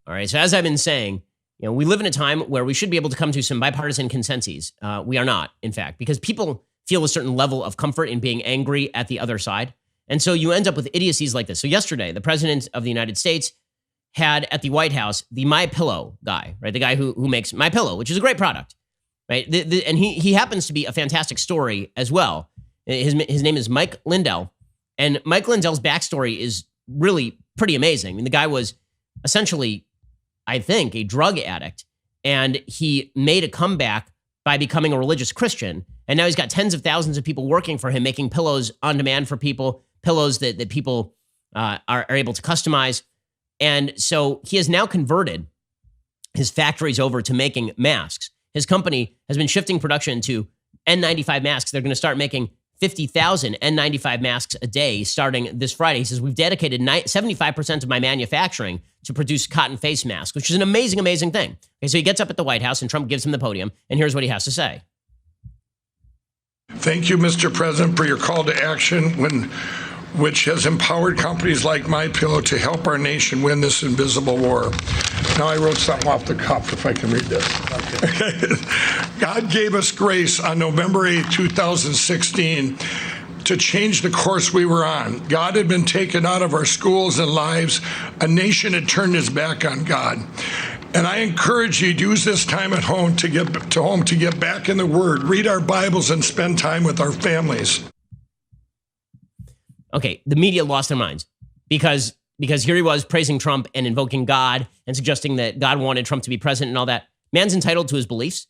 All right. So as I've been saying, we live in a time where we should be able to come to some bipartisan consensus. We are not, in fact, because people feel a certain level of comfort in being angry at the other side. And so you end up with idiocies like this. So yesterday, the president of the United States had at the White House the My Pillow guy, right? The guy who makes My Pillow, which is a great product, right? And he happens to be a fantastic story as well. His name is Mike Lindell. And Mike Lindell's backstory is really pretty amazing. I mean, the guy was essentially, I think, a drug addict. And he made a comeback by becoming a religious Christian. And now he's got tens of thousands of people working for him, making pillows on demand for people, pillows that people are able to customize. And so he has now converted his factories over to making masks. His company has been shifting production to N95 masks. They're going to start making 50,000 N95 masks a day starting this Friday. He says, we've dedicated 75% of my manufacturing to produce cotton face masks, which is an amazing, amazing thing. Okay, so he gets up at the White House and Trump gives him the podium. And here's what he has to say. Thank you, Mr. President, for your call to action which has empowered companies like MyPillow to help our nation win this invisible war. Now I wrote something off the cuff, if I can read this. Okay. God gave us grace on November 8, 2016 to change the course we were on. God had been taken out of our schools and lives. A nation had turned its back on God. And I encourage you to use this time at home to get back in the Word, read our Bibles, and spend time with our families. Okay, the media lost their minds because here he was praising Trump and invoking God and suggesting that God wanted Trump to be president and all that. Man's entitled to his beliefs.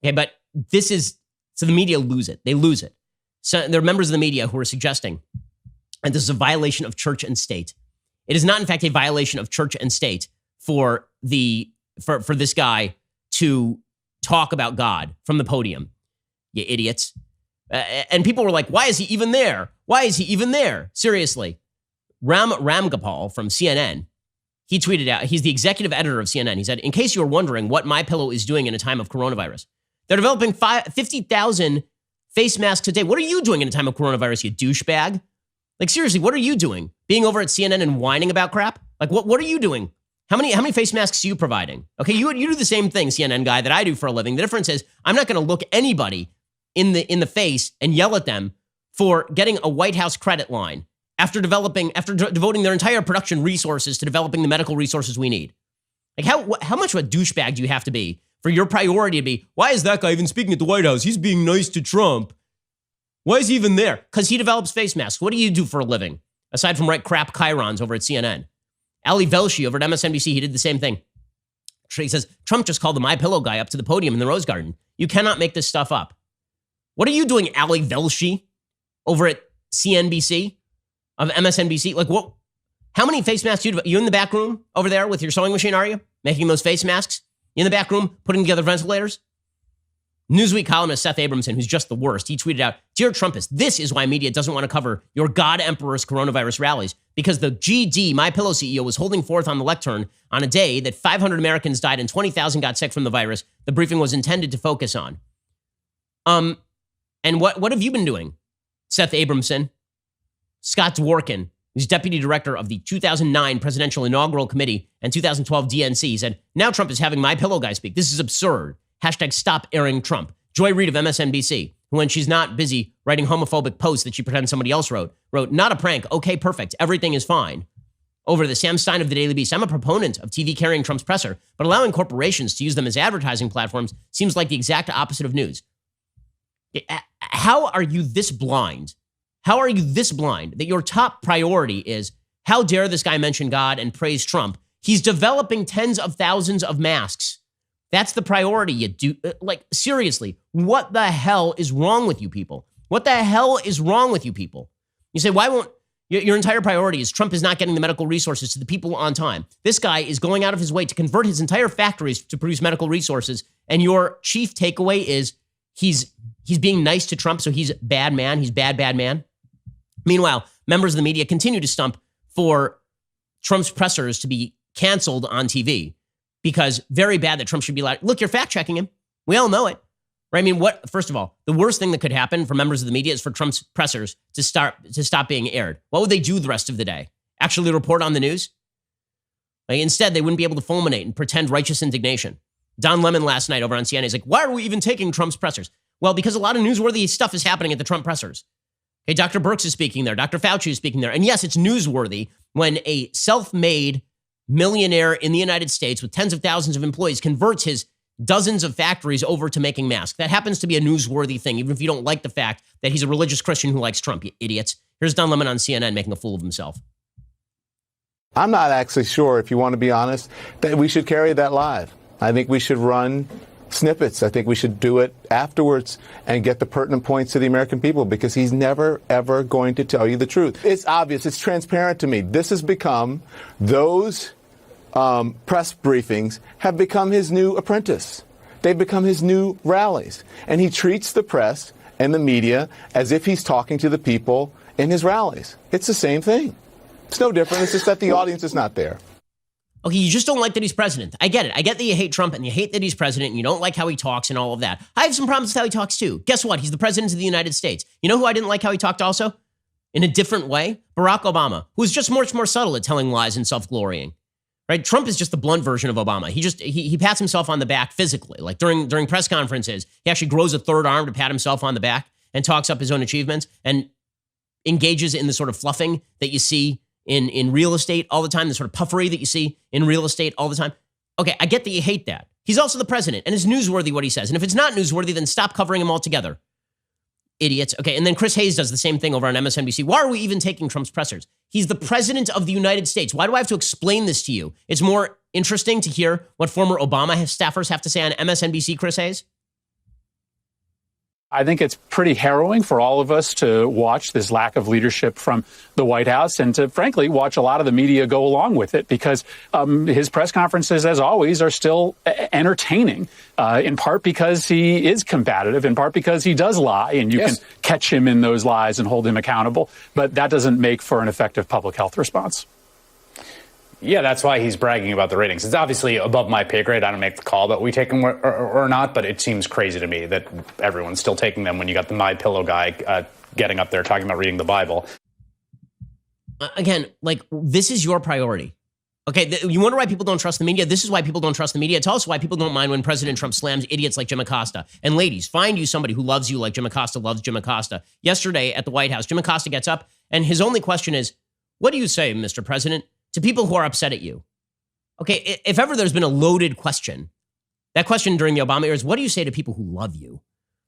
Okay, but so the media lose it. They lose it. So there are members of the media who are suggesting that this is a violation of church and state. It is not, in fact, a violation of church and state for this guy to talk about God from the podium. You idiots. And people were like, why is he even there? Why is he even there? Seriously. Ram Ramgopal from CNN, he tweeted out, he's the executive editor of CNN. He said, in case you were wondering what MyPillow is doing in a time of coronavirus, they're developing 50,000 face masks a day. What are you doing in a time of coronavirus, you douchebag? Like, seriously, what are you doing? Being over at CNN and whining about crap? Like, what are you doing? How many face masks are you providing? Okay, you do the same thing, CNN guy, that I do for a living. The difference is I'm not going to look anybody in the face and yell at them for getting a White House credit line after devoting their entire production resources to developing the medical resources we need. Like, how much of a douchebag do you have to be for your priority to be, why is that guy even speaking at the White House? He's being nice to Trump. Why is he even there? Because he develops face masks. What do you do for a living, aside from write crap chyrons over at CNN? Ali Velshi over at MSNBC, he did the same thing. He says, Trump just called the MyPillow guy up to the podium in the Rose Garden. You cannot make this stuff up. What are you doing, Ali Velshi, over at CNBC of MSNBC? Like, what? How many face masks do you do? You in the back room over there with your sewing machine, are you? Making those face masks? You in the back room putting together ventilators? Newsweek columnist Seth Abramson, who's just the worst, he tweeted out, Dear Trumpist, this is why media doesn't want to cover your God Emperor's coronavirus rallies, because the GD, MyPillow CEO, was holding forth on the lectern on a day that 500 Americans died and 20,000 got sick from the virus the briefing was intended to focus on. And what have you been doing? Seth Abramson, Scott Dworkin, who's deputy director of the 2009 Presidential Inaugural Committee and 2012 DNC, said, now Trump is having MyPillow guy speak. This is absurd. Hashtag stop airing Trump. Joy Reid of MSNBC, who when she's not busy writing homophobic posts that she pretends somebody else wrote, not a prank, okay, perfect, everything is fine. Over the Sam Stein of the Daily Beast, I'm a proponent of TV carrying Trump's presser, but allowing corporations to use them as advertising platforms seems like the exact opposite of news. How are you this blind? How are you this blind that your top priority is, how dare this guy mention God and praise Trump? He's developing tens of thousands of masks. That's the priority you do. Like, seriously, what the hell is wrong with you people? What the hell is wrong with you people? You say, why won't, your entire priority is Trump is not getting the medical resources to the people on time. This guy is going out of his way to convert his entire factories to produce medical resources. And your chief takeaway is he's being nice to Trump, so he's bad man. He's bad man. Meanwhile, members of the media continue to stump for Trump's pressers to be canceled on TV. Because very bad that Trump should be like, look, you're fact checking him. We all know it. Right? I mean, first of all, the worst thing that could happen for members of the media is for Trump's pressers to stop being aired. What would they do the rest of the day? Actually report on the news? Like, instead, they wouldn't be able to fulminate and pretend righteous indignation. Don Lemon last night over on CNN is like, why are we even taking Trump's pressers? Well, because a lot of newsworthy stuff is happening at the Trump pressers. Okay, Dr. Birx is speaking there. Dr. Fauci is speaking there. And yes, it's newsworthy when a self-made millionaire in the United States with tens of thousands of employees converts his dozens of factories over to making masks. That happens to be a newsworthy thing, even if you don't like the fact that he's a religious Christian who likes Trump, you idiots. Here's Don Lemon on CNN making a fool of himself. I'm not actually sure, if you want to be honest, that we should carry that live. I think we should run snippets. I think we should do it afterwards and get the pertinent points to the American people, because he's never, ever going to tell you the truth. It's obvious. It's transparent to me. This has become, those press briefings have become his new apprentice. They've become his new rallies. And he treats the press and the media as if he's talking to the people in his rallies. It's the same thing. It's no different. It's just that the audience is not there. Okay, you just don't like that he's president. I get it. I get that you hate Trump and you hate that he's president and you don't like how he talks and all of that. I have some problems with how he talks too. Guess what? He's the president of the United States. You know who I didn't like how he talked also? In a different way? Barack Obama, who is just much more subtle at telling lies and self-glorying. Right? Trump is just the blunt version of Obama. He pats himself on the back physically. Like during press conferences, he actually grows a third arm to pat himself on the back and talks up his own achievements and engages in the sort of fluffing that you see in real estate all the time, the sort of puffery that you see in real estate all the time. Okay, I get that you hate that. He's also the president, and it's newsworthy what he says. And if it's not newsworthy, then stop covering him altogether. Idiots. Okay, and then Chris Hayes does the same thing over on MSNBC. Why are we even taking Trump's pressers? He's the president of the United States. Why do I have to explain this to you? It's more interesting to hear what former Obama staffers have to say on MSNBC, Chris Hayes. I think it's pretty harrowing for all of us to watch this lack of leadership from the White House and to, frankly, watch a lot of the media go along with it, because his press conferences, as always, are still entertaining, in part because he is combative, in part because he does lie, and you can catch him in those lies and hold him accountable. But that doesn't make for an effective public health response. Yeah, that's why he's bragging about the ratings. It's obviously above my pay grade. I don't make the call that we take them or not, but it seems crazy to me that everyone's still taking them when you got the My Pillow guy getting up there talking about reading the Bible. Again, like, this is your priority. Okay, you wonder why people don't trust the media? This is why people don't trust the media. It's also why people don't mind when President Trump slams idiots like Jim Acosta. And ladies, find you somebody who loves you like Jim Acosta loves Jim Acosta. Yesterday at the White House, Jim Acosta gets up, and his only question is, what do you say, Mr. President, to people who are upset at you? Okay, if ever there's been a loaded question, that question during the Obama era is, what do you say to people who love you?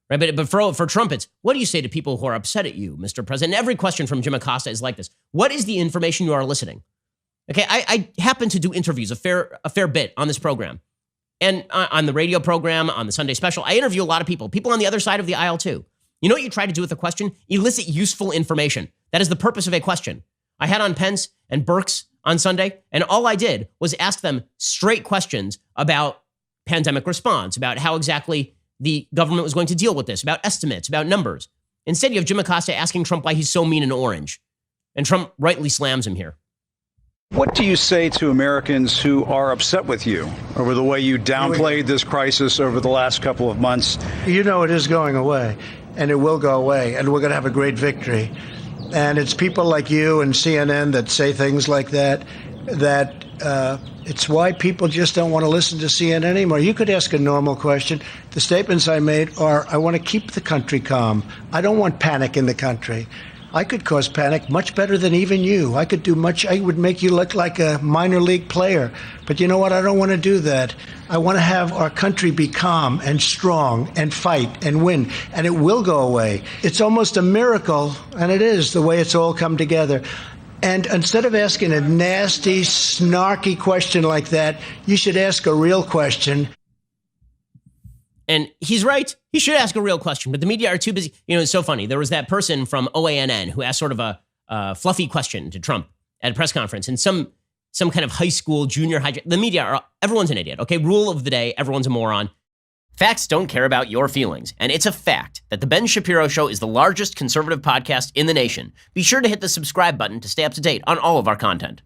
Right? But for Trump, it's, what do you say to people who are upset at you, Mr. President? And every question from Jim Acosta is like this. What is the information you are eliciting? Okay, I happen to do interviews a fair bit on this program. And on the radio program, on the Sunday special, I interview a lot of people on the other side of the aisle too. You know what you try to do with a question? Elicit useful information. That is the purpose of a question. I had on Pence and Birx on Sunday, and all I did was ask them straight questions about pandemic response, about how exactly the government was going to deal with this, about estimates, about numbers. Instead, you have Jim Acosta asking Trump why he's so mean and orange. And Trump rightly slams him here. What do you say to Americans who are upset with you over the way you downplayed this crisis over the last couple of months? You know it is going away, and it will go away, and we're going to have a great victory. And it's people like you and CNN that say things like that it's why people just don't want to listen to CNN anymore. You could ask a normal question. The statements I made are, I want to keep the country calm. I don't want panic in the country. I could cause panic much better than even you. I would make you look like a minor league player. But you know what? I don't want to do that. I want to have our country be calm and strong and fight and win. And it will go away. It's almost a miracle, and it is, the way it's all come together. And instead of asking a nasty, snarky question like that, you should ask a real question. And he's right. He should ask a real question, but the media are too busy. You know, it's so funny. There was that person from OANN who asked sort of a fluffy question to Trump at a press conference, and some kind of high school, junior high. The media everyone's an idiot. Okay, rule of the day, everyone's a moron. Facts don't care about your feelings, and it's a fact that The Ben Shapiro Show is the largest conservative podcast in the nation. Be sure to hit the subscribe button to stay up to date on all of our content.